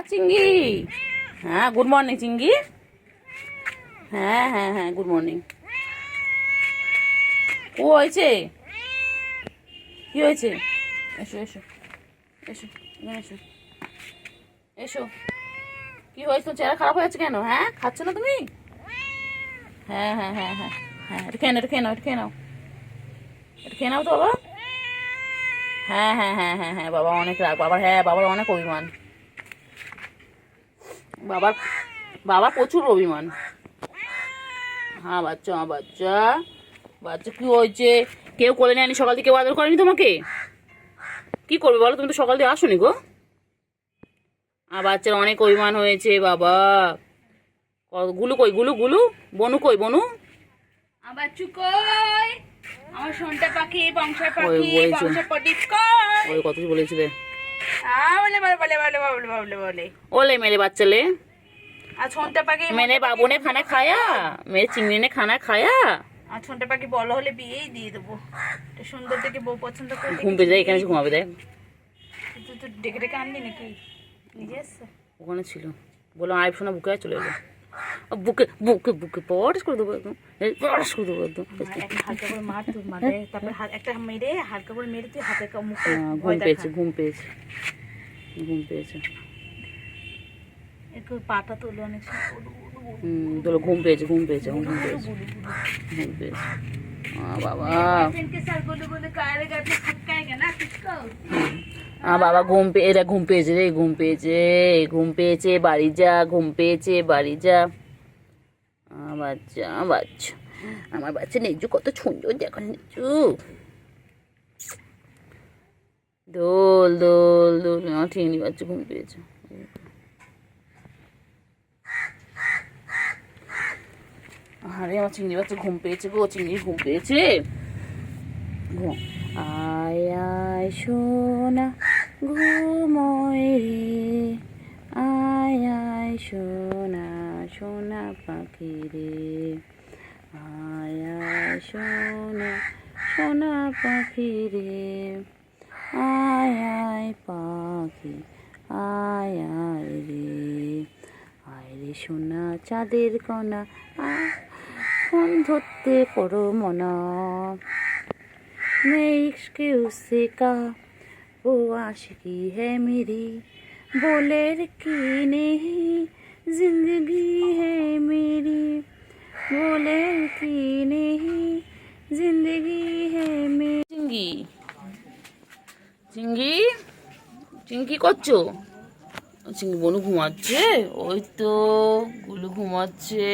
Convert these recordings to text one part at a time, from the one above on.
চিঙ্গি। হ্যাঁ good morning চিঙ্গি। হ্যাঁ হ্যাঁ হ্যাঁ গুড মর্নিং। ও হয়েছে, কি হয়েছে? এসো এসো এসো এখানে এসো এসো। কি হয়েছে? তোর চেহারা খারাপ হয়ে যাচ্ছে কেন? হ্যাঁ খাচ্ছ না তুমি? হ্যাঁ হ্যাঁ হ্যাঁ হ্যাঁ হ্যাঁ এটা খেয়ে নাও, এটা খেয়ে নাও, এটা খেয়ে নাও, এটা খেয়ে নাও তো বাবা। হ্যাঁ হ্যাঁ হ্যাঁ হ্যাঁ হ্যাঁ বাবা অনেক রাগ বাবার, হ্যাঁ বাবার অনেক অভিমান, বাবার বাবার প্রচুর অভিমান। হ্যাঁ বাচ্চা, আমার বাচ্চা, বাচ্চা কি হয়েছে? কেউ কোলে নেয়নি সকাল থেকে, কেউ আদর করেনি তোমাকে? কি করবে বলো, তুমি তো সকাল দিয়ে আসোনি গো। আর বাচ্চার অনেক অভিমান হয়েছে বাবা। গুলু কই, গুলু গুলু, বনু কই বনু? আবার চুকই আমার সোনটা পাখি, বংশের পাখি, বংশের প্রদীপ কই? ওই কত কিছু বলেছিলে। বলে বলে বলে বলে বলে বলে বলে ওলে মেরে বাচ্চা ले। আর সোনটা পাখি मैंने बाबू ने खाना खाया, मेरे चिंगड़ी ने खाना खाया। আর সোনটা পাখি বড় হলে বিয়েই দিয়ে দেবো। তো সুন্দর দেখে বউ পছন্দ করে ঘুম পেয়ে যায়, এখানে এসে ঘুমাবে দেখ। তুই তো ডেকে ডেকে আনলি নাকি নিজে এসছে? ওখানে ছিল, বললাম আইফ শোনা, বুকে চলে এলো। বুকে বুকে বুকে পড়াশ করে দেবো একদম, পড়াশ করে দেবো একদম। একটা হালকা করে মার, তুই মারে তারপরে একটা মেরে হালকা করে মেরে তুই হাতে মুখে ঘুম পেয়েছে, ঘুম পেয়েছে, ঘুম পেয়েছে। একটু পাটা তোলো অনেক তোলো, ঘুম পেয়েছে, ঘুম পেয়েছে, ঘুম পেয়েছে, ঘুম পেয়েছে। বাবা বাবা ঘুম পেয়ে, এরা ঘুম পেয়েছে রে, ঘুম পেয়েছে, ঘুম পেয়েছে, বাড়ি যা, ঘুম পেয়েছে, বাড়ি যা। বাচ্চা বাচ্চা, আমার বাচ্চা নেজু কত সুন্দর দেখো, নেজু দোল দোল দোল। আমার ঠিকনি বাচ্চা ঘুম পেয়েছে। আরে আমার চিংড়ি বাচ্চা ঘুম পেয়েছে গো, চিংড়ি ঘুম পেয়েছে। ঘুম আয় আয় সোনা ঘুমোয় রে, আয় আয় সোনা সোনা পাখি রে, আয় আয় সোনা সোনা পাখি রে, আয় আয় পাখি, আয় আয় রে, আয় রে সোনা চাঁদের কণা, ফোন ধরতে করো মনা, मैं इश्क उससे का वो आशिकी है मेरी, बोले की नहीं जिंदगी है मेरी, बोले की नहीं जिंदगी है मेरी। চিঙ্গি চিঙ্গি চিঙ্গি করছো? চিঙ্গি বনু ঘুমাচ্ছে, ওই তো গুলু ঘুমাচ্ছে।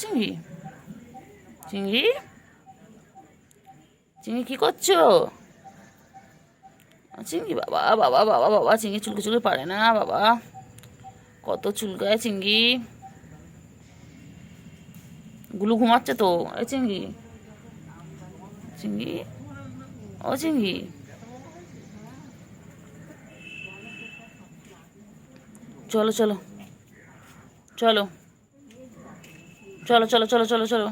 চিঙ্গি চিঙ্গি চিঙ্গি কি করছো? চিঙ্গি বাবা বাবা বাবা বাবা, চিঙ্গি চুলকে চুলকে পারে না বাবা, কত চুলকায় চিঙ্গি। গুলু ঘুমাচ্ছে তো, এই চিঙ্গি চিঙ্গি, ও চিঙ্গি চলো চলো চলো চলো চলো চলো চলো চলো,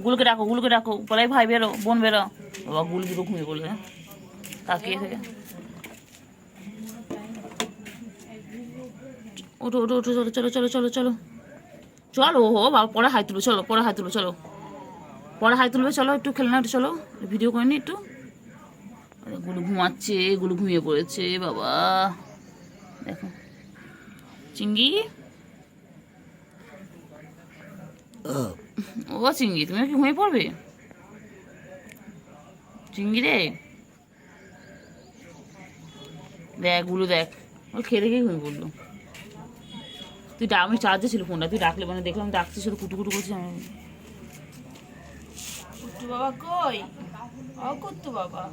গুলুকে ডাকো, গুলুকে ডাকো, বলাই ভাই বেরো, বোন বেরো। বাবা গুলু দুটো ঘুমিয়ে পড়লে তাকিয়ে থেকে। ওঠো ওঠো ওঠো, চলো চলো চলো চলো চলো চলো, ও বাবা পরে হাই তুলবে, চলো পরে হাই তুলবে, চলো পরে হাই তুলবে, চলো একটু খেলে না, একটু চলো ভিডিও করে নি একটু। গুলু ঘুমাচ্ছে, গুলু ঘুমিয়ে পড়েছে বাবা, দেখো চিঙ্গি। ও চিঙ্গি তুমি কি ঘুমিয়ে পড়বে? চিঙ্গি রে দেখ, গুলো দেখ, ও খেয়ে দেখেই ঘুমিয়ে পড়লো। তুই আমি চার্জে ছিল ফোনটা, তুই ডাকলে মানে দেখলাম ডাকছিস, শুধু কুটু কুটু করছিস। আমি কুট্টু বাবা কই? ও কুট্টু বাবা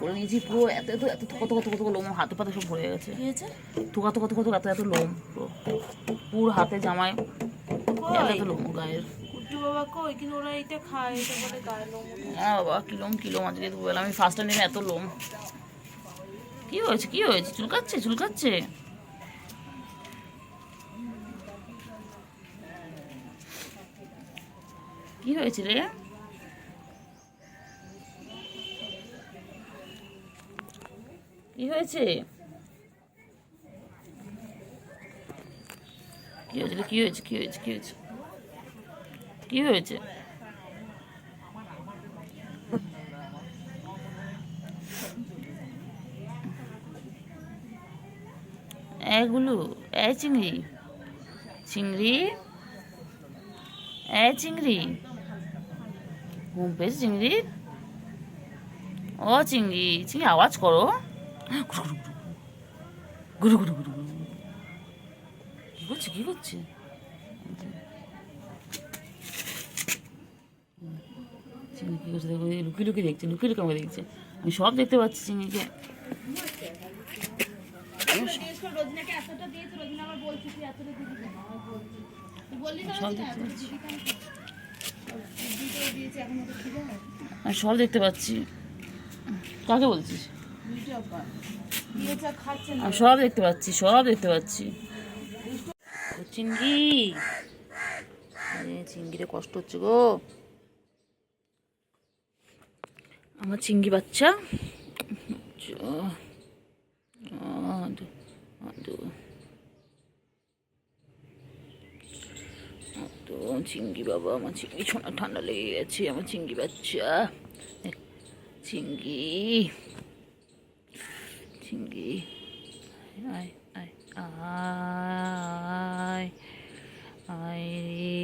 করে নিয়েছি পুরো, এত এত এত কত কত কত লোম, হাতে পাতে সব ভরে গেছে। কি হয়েছে? থুকা তো কত কত এত এত লোম, পুরো হাতে জামায় এত এত লোম গায়ের। কুট্টু বাবা কই? কিন্তু ওরা এটা খায়, এটা বলে গায়ে লোম। হ্যাঁ বাবা কিলোম কিলোম, আজকে তো বললাম আমি ফার্স্ট টাইম এত লোম। কি হয়েছে, কি হয়েছে? চুলকাচ্ছে চুলকাচ্ছে? কি হয়েছে রে? কি হয়েছে? কি হয়েছে কি হয়েছে কি হয়েছে কি হয়েছে কি হয়েছে? এগুলো এই চিংড়ি চিংড়ি এই চিংড়ি ঘুম পেয়েছে চিংড়ি? ও চিংড়ি চিংড়ি আওয়াজ করো। গুরু গুরু গুরু গুরু কি করছে কি করছে? চিংড়ি কি করছে দেখো, লুকিয়ে লুকিয়ে দেখছে, লুকিয়ে লুকিয়ে আমাকে দেখছে। আমি সব দেখতে পাচ্ছি চিংড়িকে। রোজনাকে এতটা দিয়েছে, রোজনা আমার বলছে তুই এতটা দিবি কেন? আমি বলছি তুই বললি না সব দেখতে পাচ্ছি, দিয়েছে এখন ওটা খিদে হয়। আমি সব দেখতে পাচ্ছি। কাকে বলছিস? দিয়েছে খাচ্ছে না। আমি সব দেখতে পাচ্ছি, সব দেখতে পাচ্ছি। ও চিংড়ি, আরে চিংড়িরে কষ্ট হচ্ছে গো আমার চিংড়ি বাচ্চা। তো চিংড়ি বাবা, আমার চিংড়ি ছোনা ঠান্ডা লেগে গেছে, আমার চিংড়ি বাচ্চা। চিংড়ি চিংড়ি আয় আয় আয় আয় রে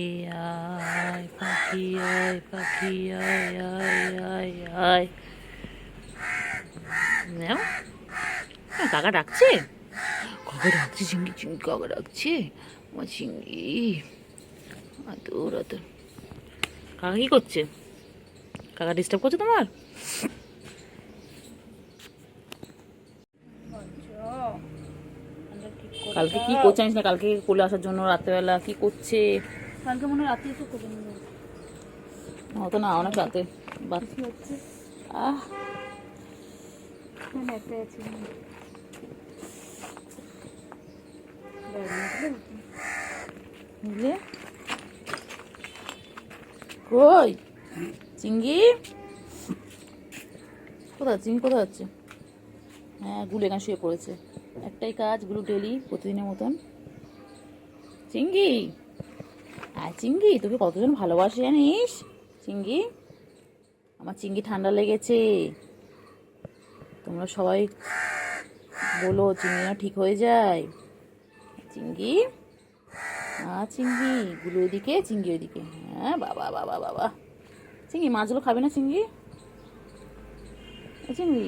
আয় পাখি, আয় পাখি, আয় আয় আয় আয়। নাও, কাকা ডাকছে, কাকা ডাকছে, চিংড়ি চিংড়ি কাকা ডাকছে আমার চিংড়ি। আদর আদর। কাকা কি করছে? কাকা ডিস্টার্ব করছে তোমার? কালকে কি করছে জানিস না? কালকে কোলে আসার জন্য রাত্রেবেলা কি করছে? কালকে মনে হয় রাতে এসে করে নেবো। হতো না, অনেক রাতে কি হচ্ছে? আহ এখানে একটা আছে বুঝলে? কই চিংড়ি? কোথায় চিংড়ি, কোথায় যাচ্ছে? হ্যাঁ, গুলো এখানে শুয়ে পড়েছে। একটাই কাজ, গুলো ডেলি প্রতিদিনের মতন। চিংড়ি আয় চিংড়ি, তোকে কতজন ভালোবাসে জানিস চিংড়ি? আমার চিংড়ি ঠান্ডা লেগেছে, তোমরা সবাই বলো চিংড়ি না ঠিক হয়ে যায়। চিংড়ি চিংড়ি, গুলো ওইদিকে, চিংড়ি ওইদিকে। হ্যাঁ বাবা বাবা বাবা। চিংড়ি মাছগুলো খাবে না চিংড়ি? চিংড়ি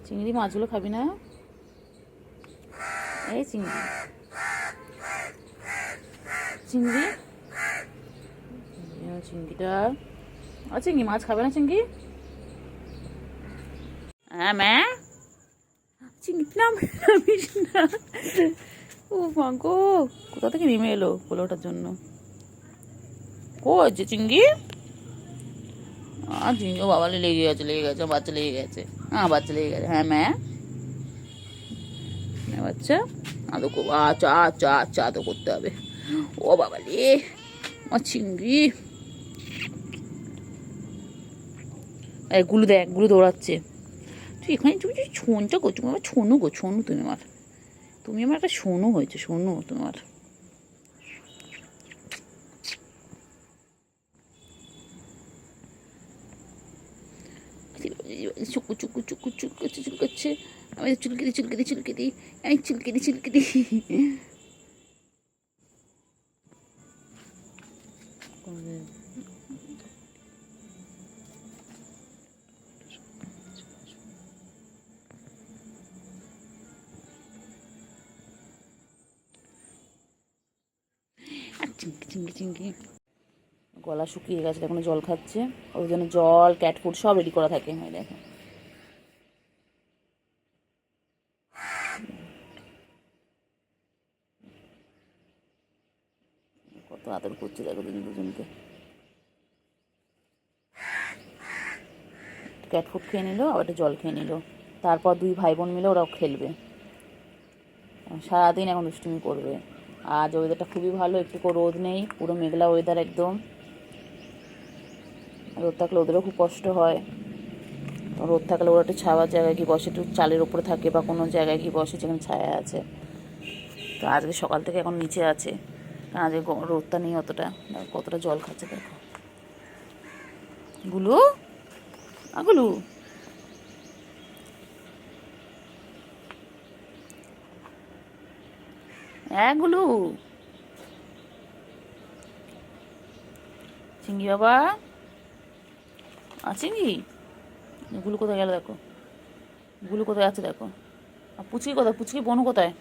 চিংড়ি মাছগুলো খাবি না? এই চিংড়ি চিংড়ি চিংড়িটা, চিংড়ি মাছ খাবে না চিংড়ি? হ্যাঁ ম্যা, চিংড়ি নামিস না। ও মা গো, কোথা থেকে নেমে এলো বলে ওটার জন্য? কই যে চিংড়ি? চিংড়ি, ও বাবা লেগে গেছে, লেগে গেছে, বাচ্চা লেগে গেছে। হ্যাঁ বাচ্চা লেগে গেছে। হ্যাঁ ম্যা, বাচ্চা আদো করবো, আচ্ছা আচ্ছা আচ্ছা আদো করতে হবে। ও বাবা রে আমার চিংড়ি। এই গুলো দেখ, গুলো দৌড়াচ্ছে। তুই এখানে তুমি ছোনটা করছো, আমার ছোনু গো, ছোনু তুমি আমার, তুমি আমার একটা সোনু হয়েছে, সোনু তোমার। চুকু চুকু চুকু চুলকাচ্ছে চুলকাচ্ছে, আমি চুলকে দিই চুলকে দিই চুলকে দিই, আমি চুলকে দিই চুলকে দিই। চিংকি চিংকি চিংকি, গলা শুকিয়ে গেছে, এখন জল খাচ্ছে। ওই জন্য জল, ক্যাট ফুড সব রেডি করা থাকে। হয় দেখো, কত আদর করছে দেখো দুজনকে। ক্যাট ফুড খেয়ে নিল, আবার একটা জল খেয়ে নিল। তারপর দুই ভাই বোন মিলে ওরাও খেলবে, সারাদিন এখন দুষ্টুমি করবে। আজ ওয়েদারটা খুবই ভালো, একটুকু রোদ নেই, পুরো মেঘলা ওয়েদার একদম। রোদ থাকলে ওদেরও খুব কষ্ট হয়। রোদ থাকলে ওরা একটু ছাওয়ার জায়গায় গিয়ে বসে, একটু চালের উপরে থাকে বা কোনো জায়গায় গিয়ে বসে যেখানে ছায়া আছে। তো আজকে সকাল থেকে এখন নিচে আছে, কারণ আজকে রোদটা নেই অতটা। কতটা জল খাচ্ছে দেখো গুলু। গুলু হ্যাঁ গুলু, চিঙ্গি বাবা চিঙ্গি। গুলু কোথায় গেল দেখো, গুলু কোথায় আছে দেখো। আর পুচকি কোথায়, পুচকি বনু কোথায়,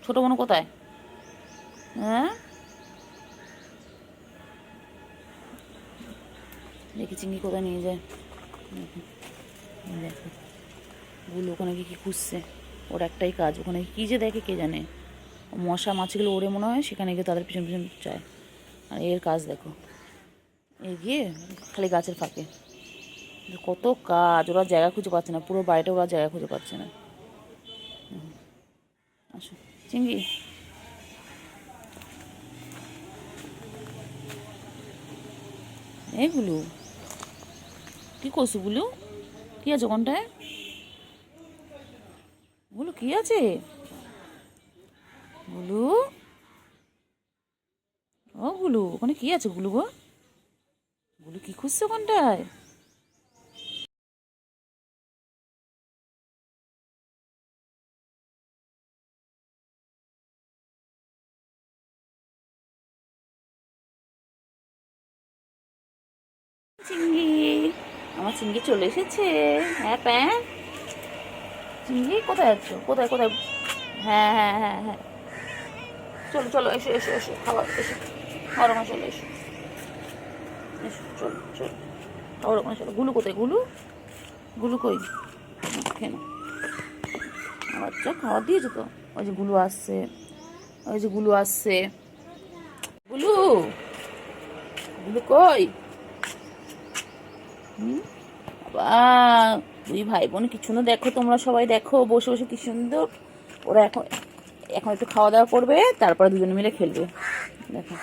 ছোট বনু কোথায়? হ্যাঁ দেখি চিঙ্গি কোথায় নিয়ে যায়। দেখো গুলু ওখানে কি খুঁজছে, ওর একটাই কাজ, ওখানে কী যে দেখে কে জানে। মশা মাছিগুলো ওড়ে মনে হয়, সেখানে গিয়ে তাদের পিছন পিছন চায়। আর এর কাজ দেখো, গিয়ে খালি গাছের ফাঁকে। কত কাজ, ওরা জায়গা খুঁজে পাচ্ছে না, পুরো বাড়িটা ওরা জায়গা খুঁজে পাচ্ছে না। আসো চিঙ্গি, এই গুলু কী করছো গুলু, কী আছে ওখানটায়? গুলু কী আছে? গুলু ও গুলু, ওখানে কী আছে গুলু গো? গুলু কী খুঁজছে ওখানটায়? চিঙ্গি, আমার চিঙ্গি চলে এসেছে। হ্যাঁ প্যাঁ, চিঙ্গি কোথায় আছো, কোথায় কোথায়? হ্যাঁ হ্যাঁ হ্যাঁ হ্যাঁ, চলো চলো, এসো এসো এসো, খাবার এসো, খাবার ওখানে চলো, এসো এসো, চলো চলো খাবার ওখানে চলো। গুলু কোথায়, গুলু গুলু কই? কেন বাচ্চা খাবার দিয়েছো তো? ওই যে গুলু আসছে, ওই যে গুলু আসছে। গুলু, গুলু কই? বাবা, দুই ভাই বোন কি সুন্দর দেখো, তোমরা সবাই দেখো বসে বসে কি সুন্দর। ওরা এখন এখন একটু খাওয়া দাওয়া করবে, তারপরে দুজনে মিলে খেলবে দেখো।